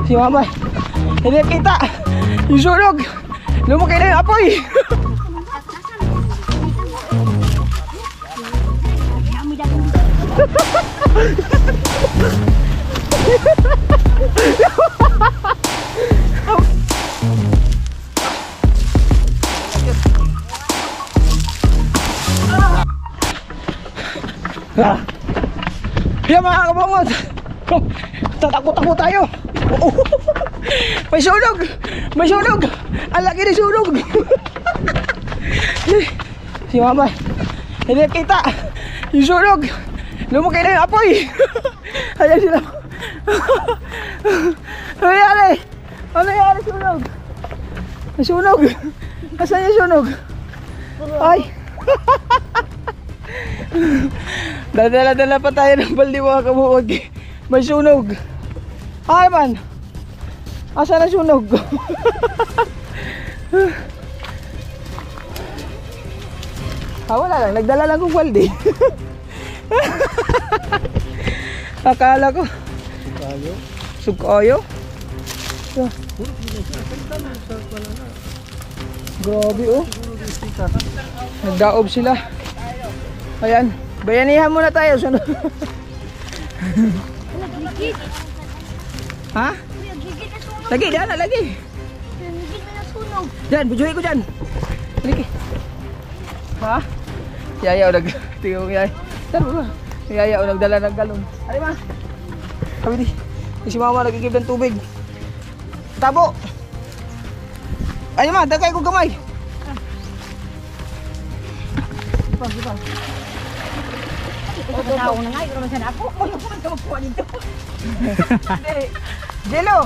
Si Mamay. Hindi kita. Yung sunog. Lumaki na yung apoy. Yan mga kabangod. Tatakbo-takbo tayo. May sunog. May sunog. Ang laki ng sunog. Si Mama. Hindi kita. Yung sunog. Lumaki na yung apoy. Ayan sila. Ano nangyari? Ano nangyari sunog? May sunog. Asan yung sunog? Ay. Dadala-dala pa tayo ng baldi mga kabuod. May sunog. Ay man. Asa na sunog? Wala lang. Nagdala lang kong baldi. Akala ko Sukayo. Grabe oh. Nagdaob sila. Ayan, bayanihan muna tayo. Ha? Lagi, diyan na, lagi. Diyan, bujuhin ko diyan. Lagi. Ha? Yayaw tingnan mo yay. Tara ba? Yayaw nagdala ng galon. Ari ma. Sabi di. Si Mama nagigib ng tubig. Tabo. Ay ma, dagay ko gamay. Pag. Tao na nga, ikaw na ako. Ano ko man magkuha dito? Jelo,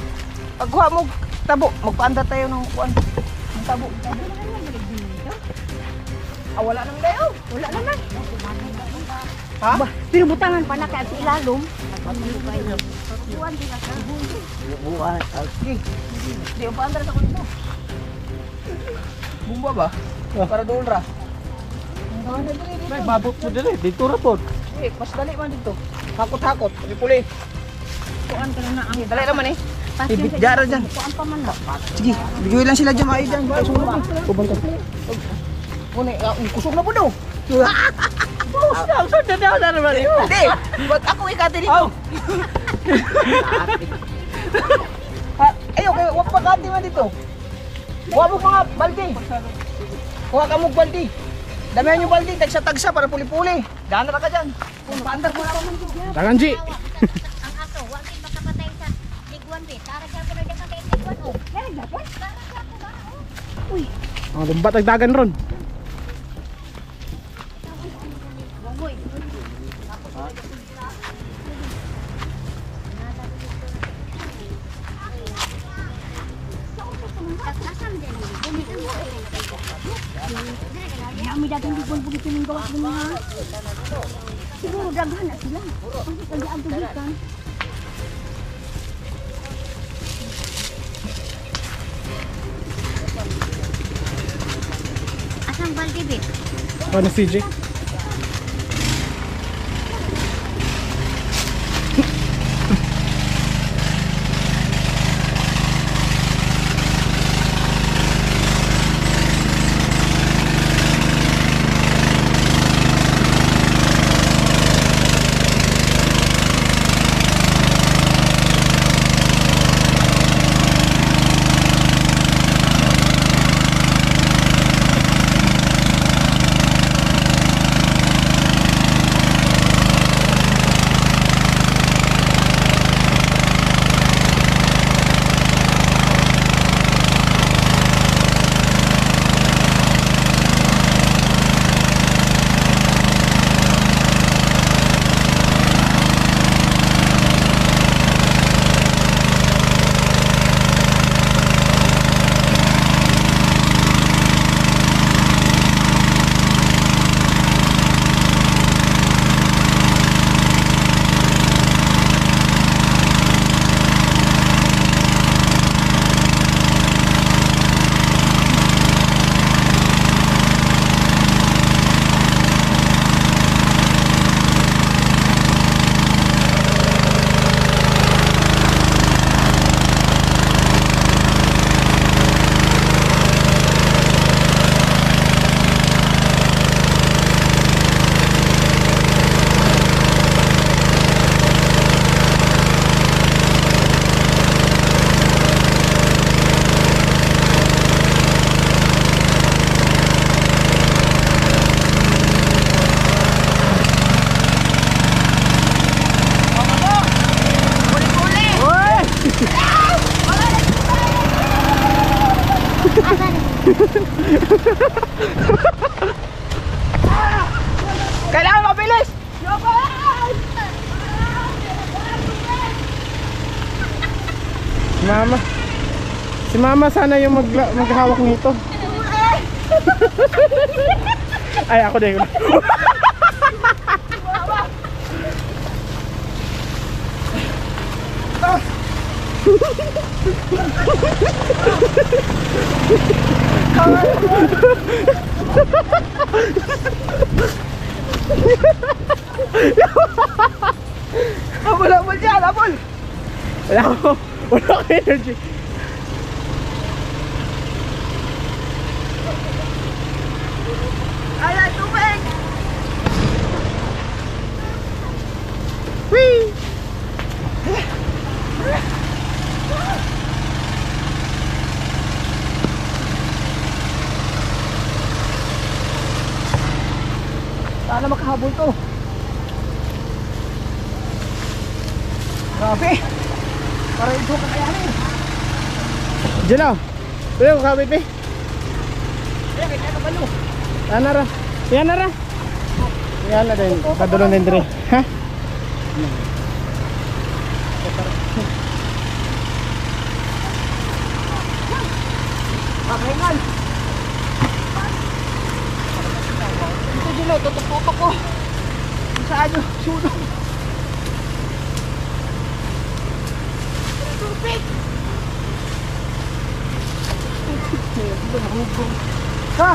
pagkuha mo tabo, magpaanda tayo ng kuwan. Ang tabo. Wala nang dayo. Wala naman. Ha? Pero butangan pa na kaya sa ilalom. Buwan din ako. Buwan. Okay. Di ang paandar sa kunin mo. Bumba ba? Para doon ra. May babot mo dili. Dito ra po. Mas dali man dito. Hakot-hakot. Puli. Kuan ka na ang. Dali naman eh. Ibigara dyan. Kuan pa man na. Sige. Bigyan lang sila dyan. Maayo dyan. Kubang ka. Kusog na po daw. Kusog na naman. Hindi. Ba't ako ikati dito? Ayaw, huwag pagkati man dito. Huwag mo mga baldi. Huwag ka mong baldi. Damihan yung baldi, tagsa-tagsa para puli-puli. Daan na ka dyan. Paandar mo na ako. Tanganji. Ang ato, huwag din makapatay sa liguan bit. Taragyan ko na dyan kang liguan. Taragyan ko na. Uy. Ang lumbat ang dagan ron. May dagang liguan po dito ng gawas mo ha. Siguro daghan na sila. Ang tagaan tulikan. Asang balde bit? Ano CJ? Kailangan mabilis! Mama. Si Mama sana yung maghawak nito. Ay, ako din. Habol dyan, habol! Wala akong energy. Ayan, tubig! Whee! Sana makahabol to. Grabe! Para ito kakayanin. Diyan o. Pwede ko kabit eh. Kaya kaya kabalo. Yan na ra. Yan na ra. Yan na din. Padulong din dire. Ha? Paghingan! Ito dilo, tutok-tutok ko. Kung saan nyo, sunog. Tubig! Ha!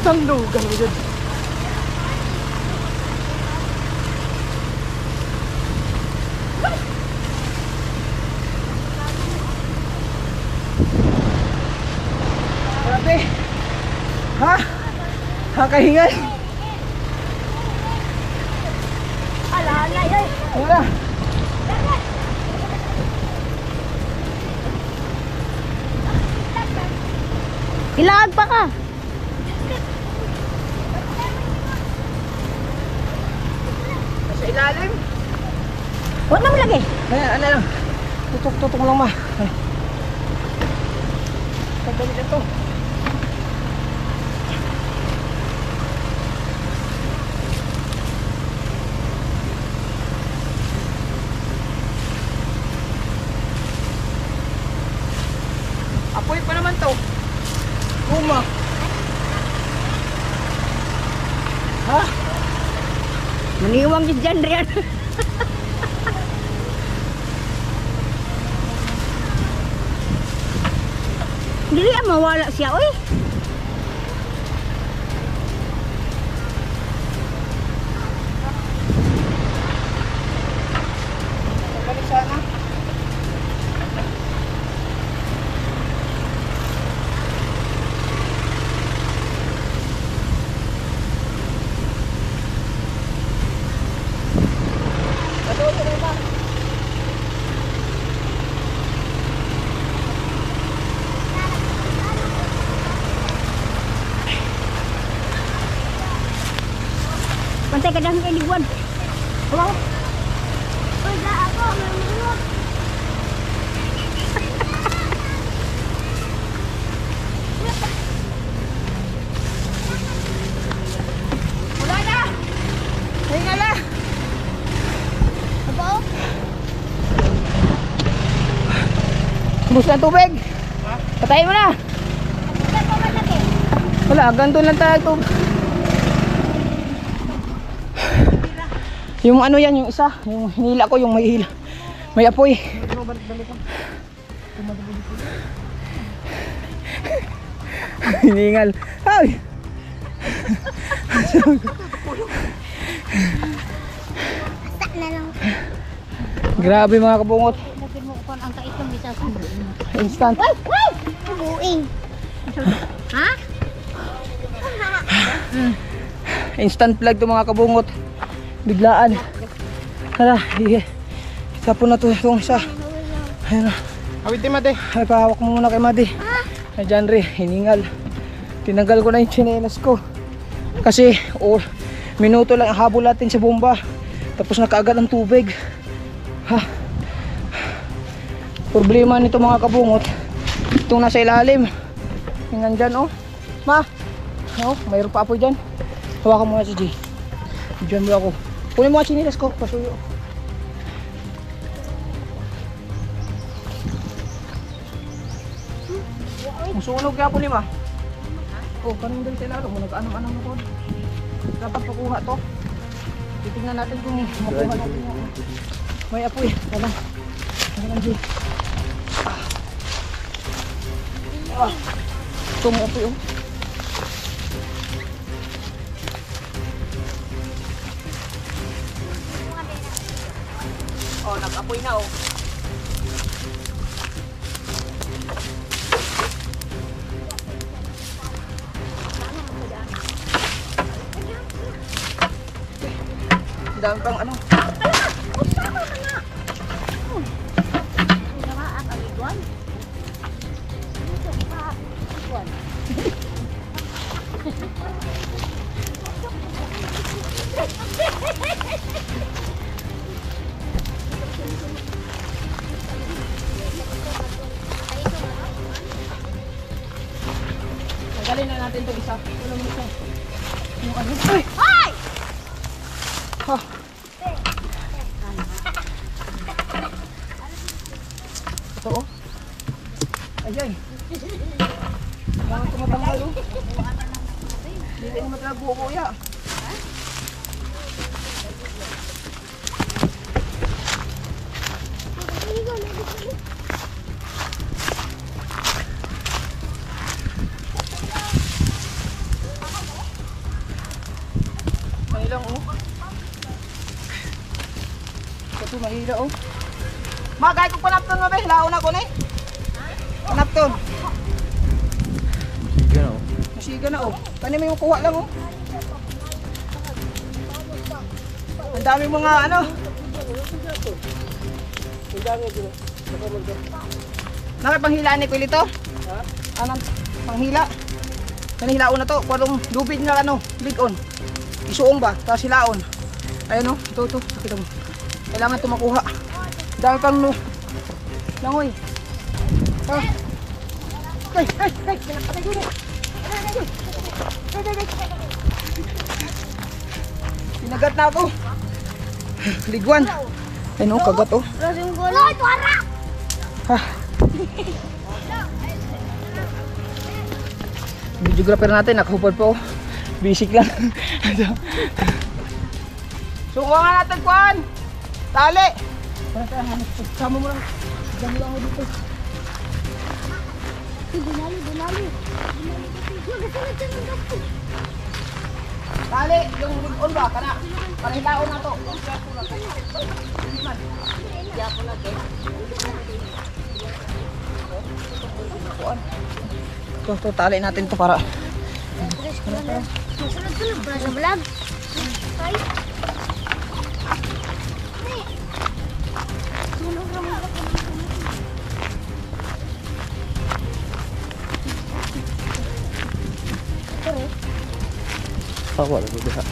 Tandugan mo dyan. Grabe. Ha? Kakahingan. Alalay ay. Wala. Ilag pa ka. Sa ilalim. Huwag na mo lagi. Ayan, ano lang. Tutok-tutok lang ma. Ay. Pagdamit ito. Apoy pa naman to. Guma. Ha? Maniwang yung dyan riyan. Dili mawala siya, oy. Balik sana. Pantay ka dahil kay Liguan. Hello? Wala ako, mamunod. Wala na! Hinga na! Aba, oh. Bus na tubig! Patayin mo na! Saan pa ba lagi? Wala, ganito lang tayo. Yung ano yan, yung isa, yung hinila ko, yung may hila. May apoy. Hiningal. Ay! Basta na lang. Grabe mga kabungot. Lagyan mo ko ang kaitong bisa sunduin. Instant. Wow! Wow! Buing. Ha? Instant vlog to mga kabungot. Biglaan. Hala, sige. Isa po na to itong isa. Ayun na. Awitin mo, te. Ay, pahawak mo muna kay Madi. Ay, dyan rin, hiningal. Tinanggal ko na yung tsinelas ko. Kasi, minuto lang ang habol natin sa bomba. Tapos nakaagad ang tubig. Ha? Problema nito mga kabungot. Itong nasa ilalim. Yung nandyan, oh. Ma! Oh, mayroon pa apoy dyan. Hawakan mo na si G. Diyan mo ako. Kunin mo ang tsinelas ko. Pasuyo. Musunog kaya po lima. Oh, kanong dali tayo lalo. Nag-anong-anong mo ko. Dapat pakuha to. Titingnan natin kung makuha natin yung may apoy. Tala. Ano lang dyan. Ito mo apoy oh. Oh, nag-apoy na oh. Dami pang ano. Tagalin na natin ito isa. Wala mo isa. Yung ano? Ay! Hoy! Ha! Ito oh. Ayan. Bakit tumatanggal oh? Hindi tayo matalago oh kuya. Mahila oh. Ito mahila oh. Magay ko panapton mo be, laon ako na eh. Panapton. Sige na oh. Masiga na oh. Kani may kuha lang oh. Ang dami mga ano. Nakipanghilaan ni Kuya ito? Ha? Anong panghila? Kanihilaon na to. Kung lubid na ano, ligon. Isuong ba? Tapos hilaon. Ayun oh, ito. Sakita mo. Kailangan ito makuha. Dami pang no. Langoy. Ah. Ay. Pinagat na ako. Ligwan. Ayun oh, kagat oh. Rosong gulo. Tuwara! Ha. Videographer natin, nakahupad po. Basic lang. Sukuha nga natin, Kwan! Tali! Sama mo lang. Dami lang ako dito. Bunali. Tali! Yung ligon ba? Panahilaon na to. Ito, tali natin to para Sunod-sunod ba sa vlog? Ay. Sunog naman ako. wala ko diha.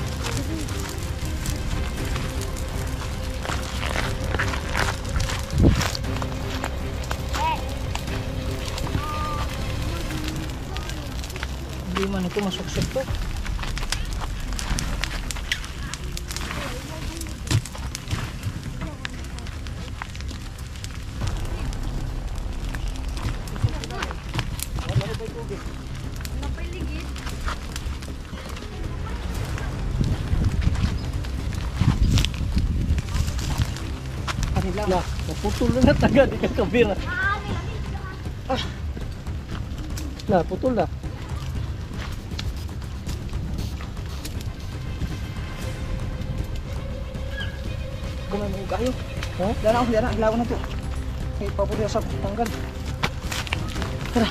Hindi man ito masuksok to. Na, naputol na taga, di ka kabira. Na, putol na. Gumay mo kayo. Ha? Dala ilaw na to. Ay paputi sa tanggal. Tara.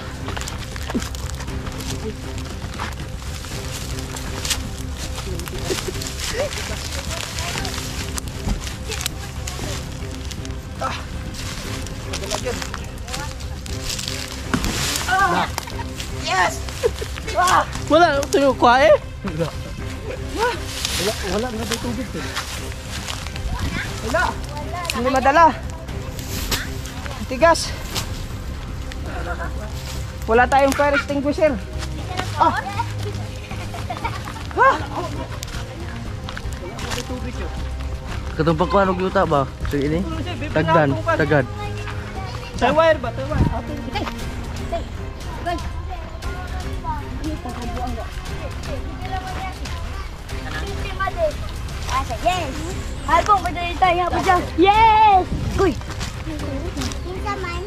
Ah. Lagyan. Ah. Yes. Ah. Wala, tuyo kwa eh. Wala na ba tubig to? Wala. Hindi madala. Tigas. Wala tayong fire extinguisher. Ah. Ha? Katong pagkuhanog yuta ba? So ini? Tagdan, tagad. Sa wire ba? Sa wire. Yes! Album, pwede tayo po dyan. Yes! Uy! Minsan man,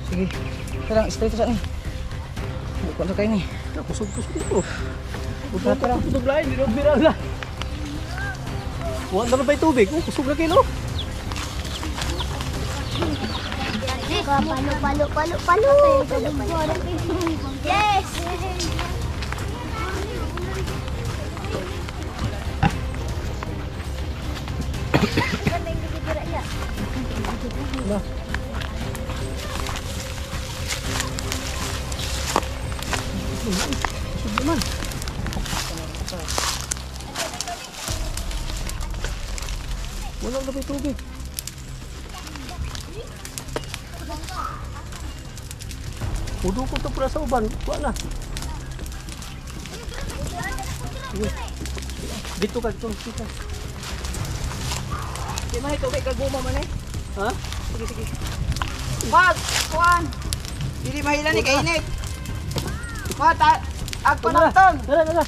Sige. Terang straight sa ni. Bukan na kayo ni. Kusog-kusog dito. Bukan terang. Kusog lain, di ron viral na. Wala na ba yung tubig? Kusog na kayo no? Palo. Yes! Wala na ba yung tubig? Udo ko ito pula sa uban. Wala na. Dito ka, dito ka. Di man ito kay kaguma man eh. Ha? Sige. Wag, kuan. Dili mahila ni kainit. Mata, agpo na ton. Dala.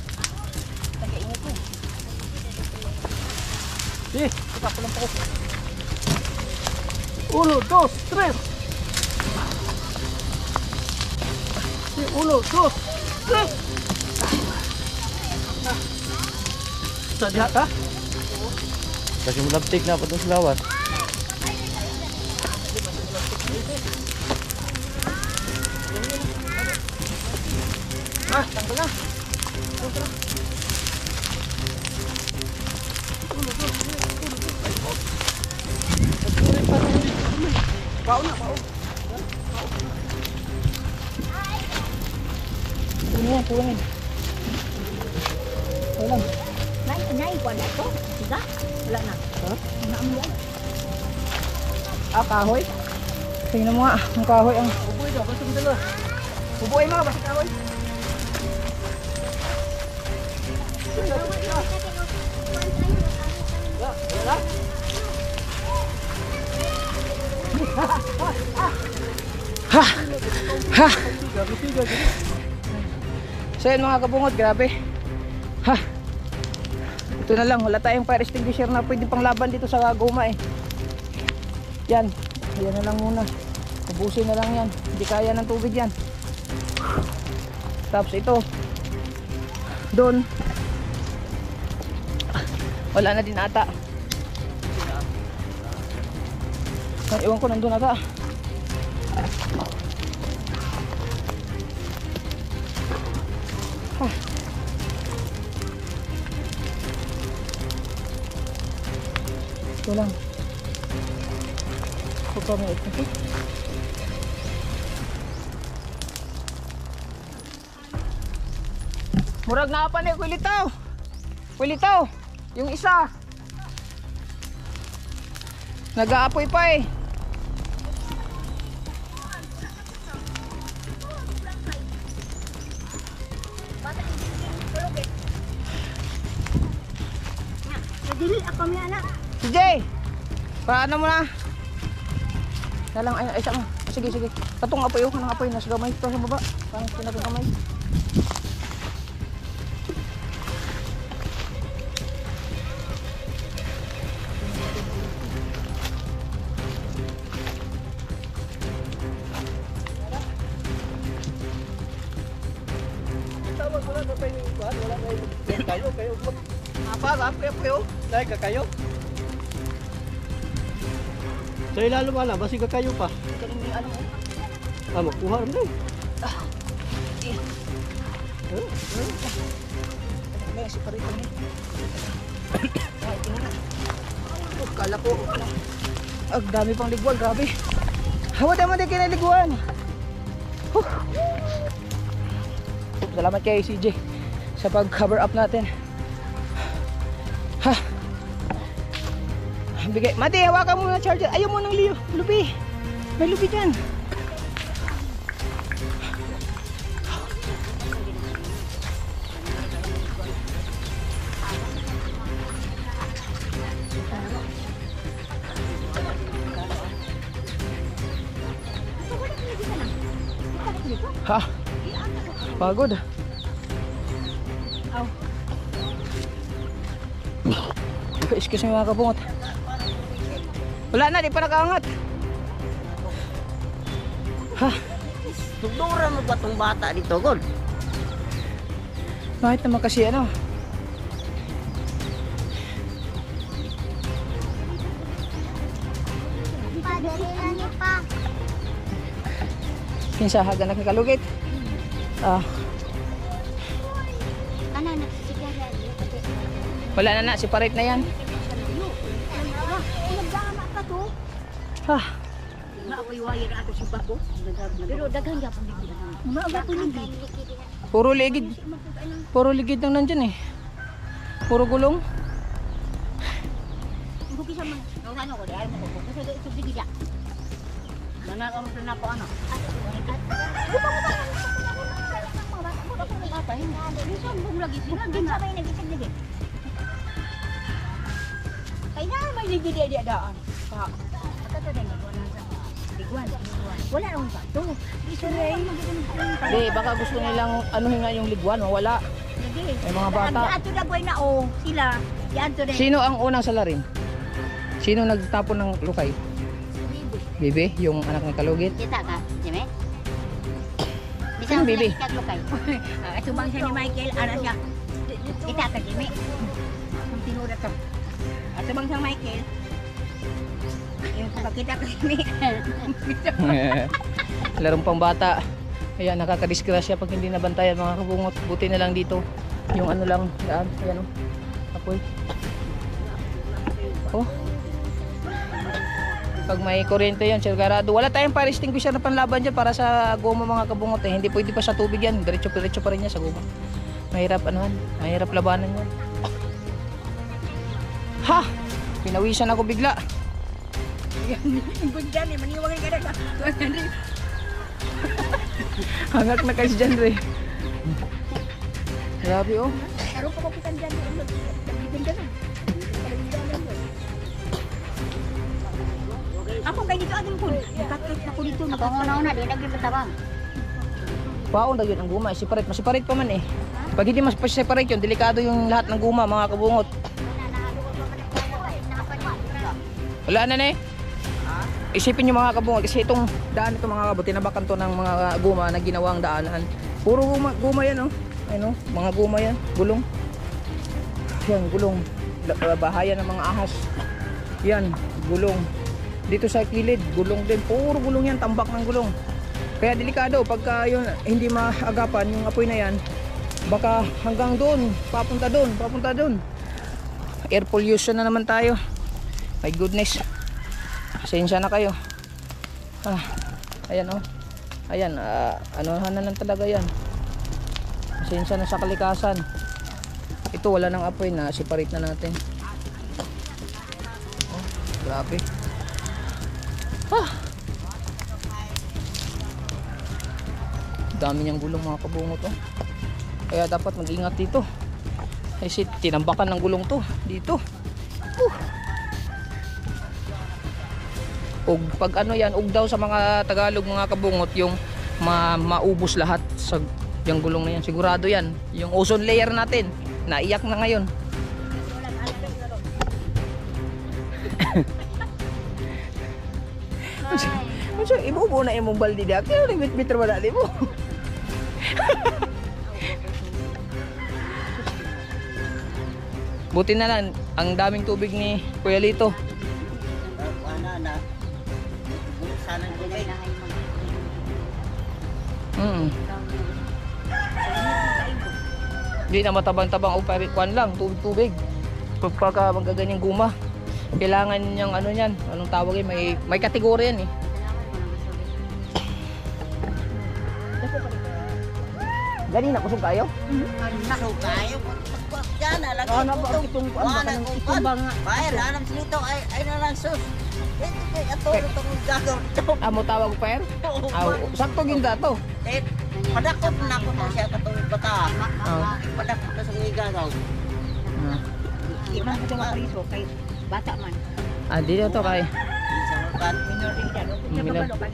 Sige. Ika pulang po. 1, 2, 3. 1, 2, 3. Sa diha ka? Kasi malaptik na pa itong silawat. Ah, tanggal na. Baon na. Punin. Wala. Nay, kuwan na ito. Siga? Wala na. Ha? Naamyan. Ah, kahoy. Tingnan mo nga, ang kahoy ang... Uboy daw, basta mo dala. Bubuhay mo, basta kahoy. Wala? Ha! So yun mga kabungod, grabe. Ha! Ito na lang, wala tayong fire extinguisher na pwede pang laban dito sa guma eh. Yan, yan na lang muna. Ubusin na lang yan, hindi kaya ng tubig yan. Tapos ito, doon, wala na din ata. Ay, ewan ko, nandun ata. Ito lang. Ito pa may ito. Murag na pa ni Kulitaw. Kulitaw. Yung isa. Nag-aapoy pa eh. Dili ako mi anak. CJ! Paano mo na? Dalang ay mo. Sige. Katong apoy yung kanang apoy nasa gamay ito sa baba. Parang pinagong kamay. naka-apoy-apoy oh. Dahil kakayo. Sa ilalo wala, basi kakayo pa. Galing ni ano oh. Magkuha rin eh. May siparito niya. Ay, tingnan na. Oh, kala ko. Ang dami pang ligwan, grabe. Hawa tayo mo din kinaliguan. Salamat kay CJ sa pag-cover up natin. Ha. Bigay. Mati, hawakan mo na charger. Ayaw mo ng lupi. May lupi dyan. Ha? Pagod. Aw. Excuse me mga kabungot. Wala na, di pa nakaangat. Ha? Tugdura mo ba itong bata dito, God? Bakit naman kasi ano? Padalilan niyo pa. Kinsa haga nakakalugit. Ah, Ano, nagsisigara. wala na separate na yan. Nagdama ka to. Ha? Maawaywaya na ato si Bako. Pero daghan niya pang ligid. Maaga ko nindi. Puro ligid. Puro ligid lang nandyan eh. Puro gulong. Buki sa mga. Ano ko, dahil mo ko. Kasi ito ligid ya. Mana ka mo na po ano? May ligid dia daan. Pa. Ato din ligwan. Wala nang ba? To. Isuray. Di, baka gusto nilang anuhin nga yung ligwan, mawala. May mga bata. Ato na boy na o sila. Yan to din. Sino ang unang salarin? Sino nagtapon ng lukay? Bibi, yung anak ng kalugit. Kita ka, Jimmy? Sino Bibi? Kaglukay. Ito bang siya ni Michael, ano siya? Kita ka, Jimmy? Ang tinura to. Ito bang siya Michael? Yung pagkita ka, Jimmy. Larong pang bata. Ayan, nakakadisgrasya pag hindi nabantayan mga kabungot. Buti na lang dito. Yung ano lang, daan. Ayan o. Apoy. Oh. Pag may kuryente yan, sigurado. Wala tayong fire extinguisher na panlaban dyan para sa goma mga kabungot eh. Hindi pwede pa sa tubig yan. Diretso pa rin yan sa goma. Mahirap anuhan. Mahirap labanan yan. Ha! Pinawisan ako bigla. Ang dyan eh, maniwagay ka na. Hangak na kasi dyan, Re. Grabe, oh. Karoon pa kapitan dyan. Nagbitin ka na. Ako kayo dito ating po. Nakakit ako dito. Ako una, di nagbibitabang. Baon na yun ang guma. Separate. Masiparate pa man eh. Pag hindi mas separate yun, delikado yung lahat ng guma, mga kabungot. Wala na eh. Isipin nyo mga kabungot kasi itong daan ito mga kabungot, tinabakan to ng mga guma na ginawang daanan. Puro guma yan oh. Ayun oh, mga guma yan. Gulong. Yan, gulong. Bahayan ng mga ahas. Yan, gulong. Dito sa kilid, gulong din. Puro gulong yan, tambak ng gulong. Kaya delikado pagka yun hindi maagapan yung apoy na yan. Baka hanggang doon, papunta doon. Air pollution na naman tayo. My goodness. Pasensya na kayo. Ayan oh. Ayan, anuhan na lang talaga yan. Pasensya na sa kalikasan. Ito wala nang apoy na, separate na natin. Oh, grabe. Dami niyang gulong mga kabungot oh. Kaya dapat mag-ingat dito. Kasi tinambakan ng gulong to dito. Ug pag ano yan, ug daw sa mga Tagalog mga kabungot, yung maubos lahat sa yung gulong na yan. Sigurado yan. Yung ozone layer natin, naiyak na ngayon. Maso ibubo na imong baldi dak. Kaya limit ra wala mo. Buti na lang, ang daming tubig ni Kuya Lito. Sana gulay. Hindi na matabang-tabang o kuan lang, tubig-tubig. Pagka magaganyang guma, kailangan niyang ano yan, anong tawag yun, may kategorya yan eh. Ganina, kusog kayo? Nako kayo. Yan alang itong bayar alam sinito ay na lang sus. Ato itong gagawin. Amo tawag per? Sakto ginda to. Padakot na ako na siya katong bata. Padakot na sa mga gagaw. Iman ko mga priso kay bata man. Dito to kay.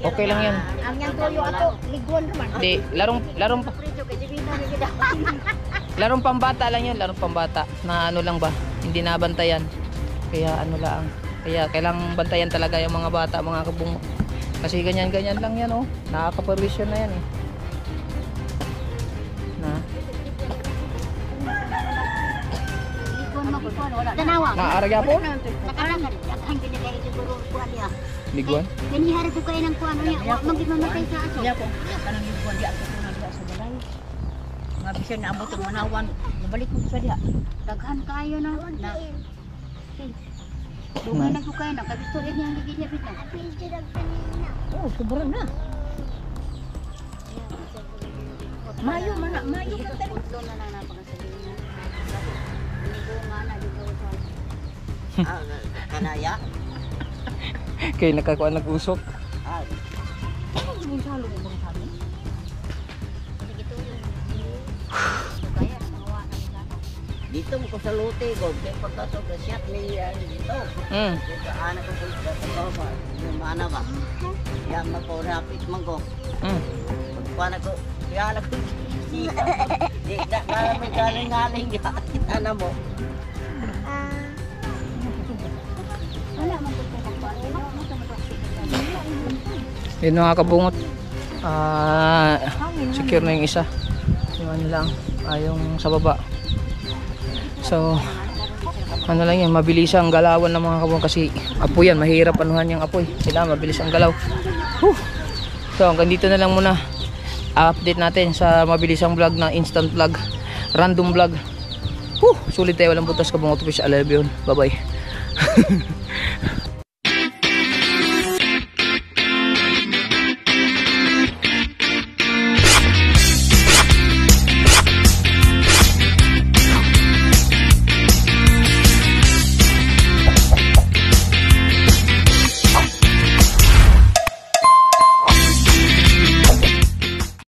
Okay lang yan. Ang yang toyo ato, liguan naman. Di, larong pambata lang yun, larong pambata. Na ano lang ba, hindi nabantayan. Kaya ano lang. Kaya kailangang bantayan talaga yung mga bata, mga kabungo. Kasi ganyan-ganyan lang yan oh. Nakaka-pervision na yan eh. Tanawa. Naaragya po? Nakarang ang ginagay siguro kuan niya. Liguan? Ganihari ko kayo ng kuan niya. Wa magimamatay sa aso. Ya po. Kanang liguan di ako na diha sa balay. Nga bisan na abot ang manawan. Nabalik ko sa diha. Daghan kayo na. Dugay na ko kayo na. Kabisto rin niya ang gigilya bita. Oh, sobrang na. Mayo ka tayo. Utlo na na napakasabihin niya. Bunga na dito sa Kanaya. Kaya nakakuha nag-usok. Yung salo mo bang sabi? Dito mo ko sa lote ko, kaya pagkasok na siya, may dito. Dito, anak ko sa baba, yung mana ba? Yan na ko, rapid man ko. Pagkwana ko, kaya anak ko, di na may galing-galing, ano mo? wala man ko pagpapalo. Yun mga kabungot. Secure na yung isa. Yung ano lang, yung sa baba. So, ano lang yan, mabilis ang galawan ng mga kabungot kasi apoy yan, mahirap anuhan yung apoy. Sila, mabilis ang galaw. So, hanggang dito na lang muna. Update natin sa mabilisang vlog na instant vlog, random vlog. Sulit tayo, walang butas kabungot. I love you. Bye bye.